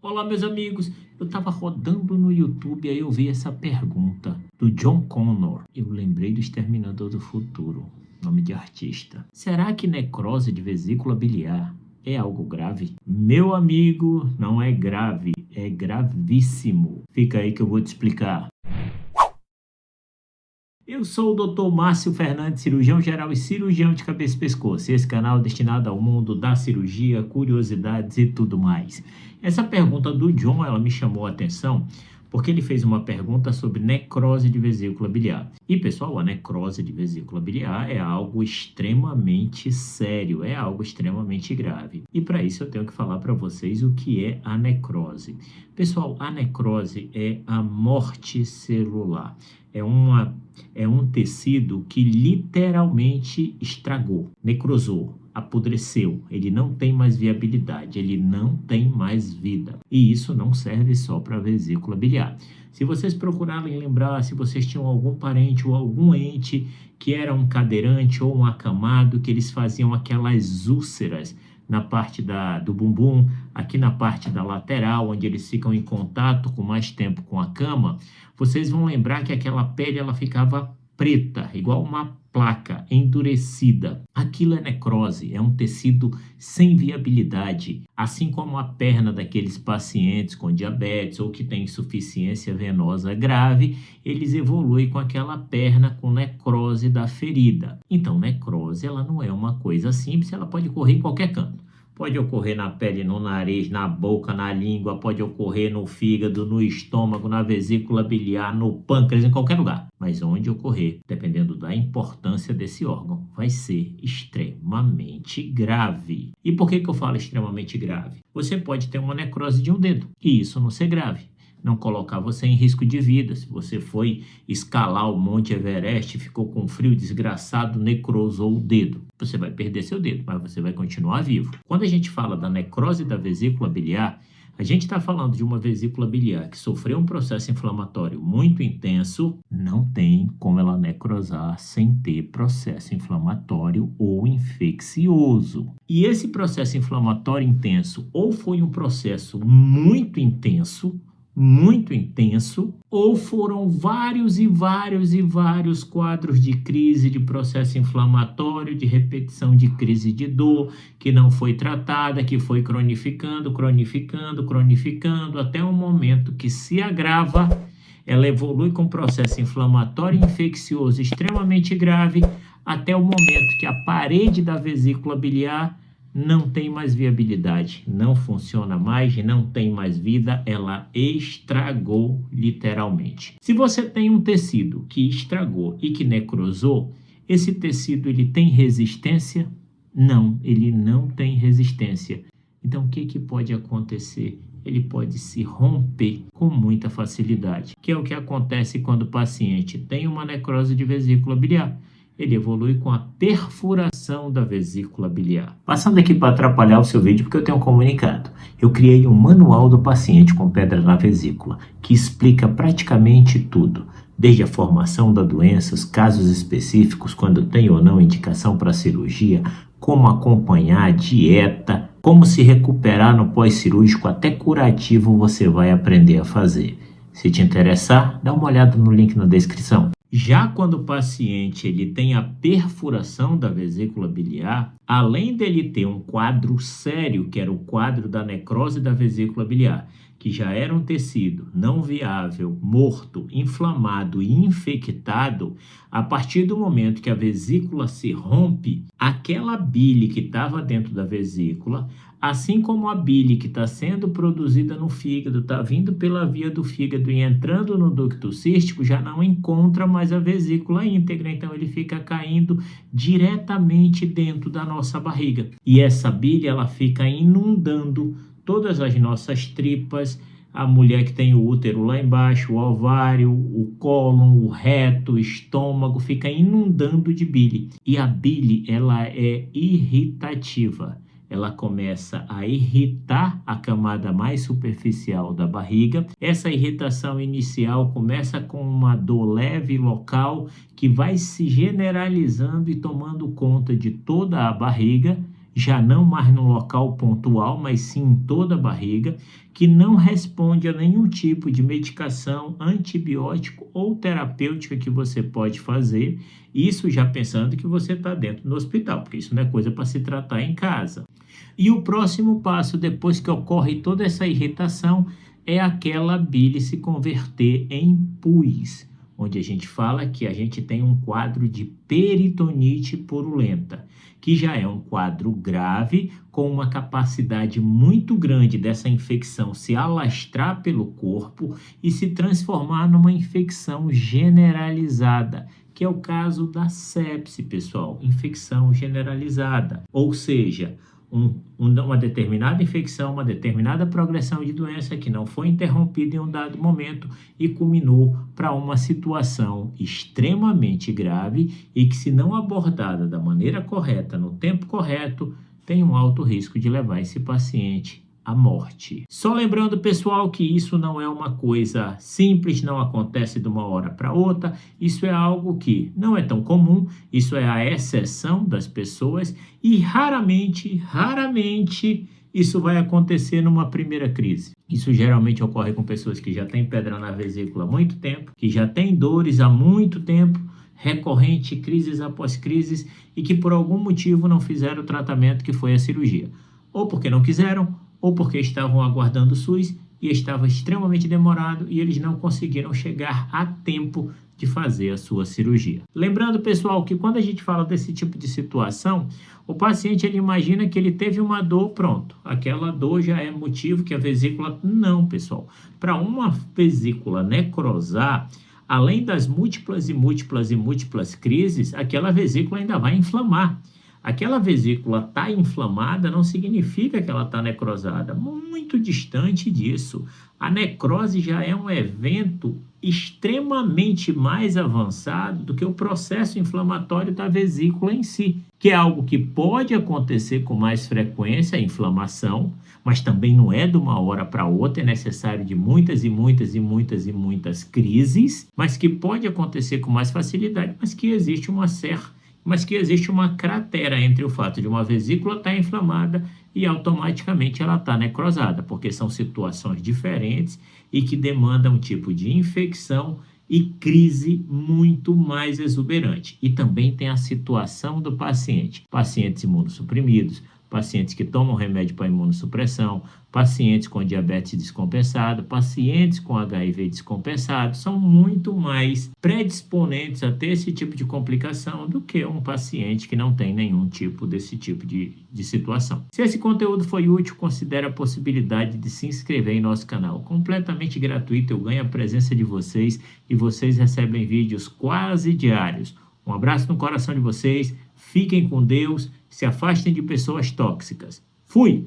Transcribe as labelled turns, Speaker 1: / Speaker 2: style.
Speaker 1: Olá, meus amigos. Eu estava rodando no YouTube, aí eu vi essa pergunta do John Connor. Eu lembrei do Exterminador do Futuro, nome de artista. Será que necrose de vesícula biliar é algo grave? Meu amigo, não é grave, é gravíssimo. Fica aí que eu vou te explicar. Eu sou o Dr. Márcio Fernandes, cirurgião geral e cirurgião de cabeça e pescoço. Esse canal é destinado ao mundo da cirurgia, curiosidades e tudo mais. Essa pergunta do John, ela me chamou a atenção porque ele fez uma pergunta sobre necrose de vesícula biliar. E, pessoal, a necrose de vesícula biliar é algo extremamente sério, é algo extremamente grave. E para isso eu tenho que falar para vocês o que é a necrose. Pessoal, a necrose é a morte celular. É um tecido que literalmente estragou, necrosou, apodreceu. Ele não tem mais viabilidade, ele não tem mais vida. E isso não serve só para a vesícula biliar. Se vocês procurarem lembrar, se vocês tinham algum parente ou algum ente que era um cadeirante ou um acamado, que eles faziam aquelas úlceras na parte do bumbum, aqui na parte da lateral, onde eles ficam em contato com mais tempo com a cama, vocês vão lembrar que aquela pele ela ficava preta, igual uma placa endurecida. Aquilo é necrose, é um tecido sem viabilidade, assim como a perna daqueles pacientes com diabetes ou que tem insuficiência venosa grave, eles evoluem com aquela perna com necrose da ferida. Então, necrose ela não é uma coisa simples, ela pode ocorrer em qualquer canto. Pode ocorrer na pele, no nariz, na boca, na língua, pode ocorrer no fígado, no estômago, na vesícula biliar, no pâncreas, em qualquer lugar. Mas onde ocorrer, dependendo da importância desse órgão, vai ser extremamente grave. E por que eu falo extremamente grave? Você pode ter uma necrose de um dedo e isso não ser grave. Não colocar você em risco de vida. Se você foi escalar o Monte Everest, ficou com frio desgraçado, necrosou o dedo. Você vai perder seu dedo, mas você vai continuar vivo. Quando a gente fala da necrose da vesícula biliar, a gente está falando de uma vesícula biliar que sofreu um processo inflamatório muito intenso, não tem como ela necrosar sem ter processo inflamatório ou infeccioso. E esse processo inflamatório intenso ou foi um processo muito intenso, ou foram vários quadros de crise, de processo inflamatório, de repetição de crise de dor, que não foi tratada, que foi cronificando, até um momento que se agrava, ela evolui com processo inflamatório infeccioso extremamente grave, até o momento que a parede da vesícula biliar não tem mais viabilidade, não funciona mais, não tem mais vida, ela estragou literalmente. Se você tem um tecido que estragou e que necrosou, esse tecido ele tem resistência? Não, ele não tem resistência. Então o que pode acontecer? Ele pode se romper com muita facilidade, que é o que acontece quando o paciente tem uma necrose de vesícula biliar. Ele evolui com a perfuração da vesícula biliar. Passando aqui para atrapalhar o seu vídeo, porque eu tenho um comunicado. Eu criei um manual do paciente com pedra na vesícula, que explica praticamente tudo, desde a formação da doença, os casos específicos, quando tem ou não indicação para cirurgia, como acompanhar a dieta, como se recuperar no pós-cirúrgico, até curativo você vai aprender a fazer. Se te interessar, dá uma olhada no link na descrição. Já quando o paciente ele tem a perfuração da vesícula biliar, além dele ter um quadro sério, que era o quadro da necrose da vesícula biliar, que já era um tecido não viável, morto, inflamado e infectado, a partir do momento que a vesícula se rompe, aquela bile que estava dentro da vesícula, assim como a bile que está sendo produzida no fígado, está vindo pela via do fígado e entrando no ducto cístico, já não encontra mais a vesícula íntegra, então ele fica caindo diretamente dentro da nossa barriga. E essa bile, ela fica inundando todas as nossas tripas, a mulher que tem o útero lá embaixo, o ovário, o cólon, o reto, o estômago, fica inundando de bile. E a bile, ela é irritativa. Ela começa a irritar a camada mais superficial da barriga. Essa irritação inicial começa com uma dor leve local que vai se generalizando e tomando conta de toda a barriga. já não mais num local pontual, mas sim em toda a barriga, que não responde a nenhum tipo de medicação, antibiótico ou terapêutica que você pode fazer, isso já pensando que você está dentro do hospital, porque isso não é coisa para se tratar em casa. E o próximo passo, depois que ocorre toda essa irritação, é aquela bile se converter em pus, onde a gente fala que a gente tem um quadro de peritonite purulenta, que já é um quadro grave, com uma capacidade muito grande dessa infecção se alastrar pelo corpo e se transformar numa infecção generalizada, que é o caso da sepse, pessoal, infecção generalizada. Ou seja, uma determinada infecção, uma determinada progressão de doença que não foi interrompida em um dado momento e culminou para uma situação extremamente grave e que, se não abordada da maneira correta, no tempo correto, tem um alto risco de levar esse paciente à morte. Só lembrando, pessoal, que isso não é uma coisa simples, não acontece de uma hora para outra, isso é algo que não é tão comum, isso é a exceção das pessoas e raramente isso vai acontecer numa primeira crise. Isso geralmente ocorre com pessoas que já têm pedra na vesícula há muito tempo, que já têm dores há muito tempo, recorrente, crises após crises, e que por algum motivo não fizeram o tratamento que foi a cirurgia. Ou porque não quiseram, ou porque estavam aguardando o SUS e estava extremamente demorado e eles não conseguiram chegar a tempo de fazer a sua cirurgia. Lembrando, pessoal, que quando a gente fala desse tipo de situação, o paciente ele imagina que ele teve uma dor, pronto, aquela dor já é motivo que a vesícula... Não, pessoal. Para uma vesícula necrosar, além das múltiplas crises, aquela vesícula ainda vai inflamar. Aquela vesícula está inflamada não significa que ela está necrosada, muito distante disso. A necrose já é um evento extremamente mais avançado do que o processo inflamatório da vesícula em si, que é algo que pode acontecer com mais frequência, a inflamação, mas também não é de uma hora para outra, é necessário de muitas crises, mas que pode acontecer com mais facilidade, mas que existe uma cratera entre o fato de uma vesícula estar inflamada e automaticamente ela está necrosada, porque são situações diferentes e que demandam um tipo de infecção e crise muito mais exuberante. E também tem a situação do paciente, pacientes imunossuprimidos, pacientes que tomam remédio para imunossupressão, pacientes com diabetes descompensado, pacientes com HIV descompensado, são muito mais predisponentes a ter esse tipo de complicação do que um paciente que não tem nenhum tipo desse tipo de situação. Se esse conteúdo foi útil, considere a possibilidade de se inscrever em nosso canal. Completamente gratuito, eu ganho a presença de vocês e vocês recebem vídeos quase diários. Um abraço no coração de vocês, fiquem com Deus, se afastem de pessoas tóxicas. Fui!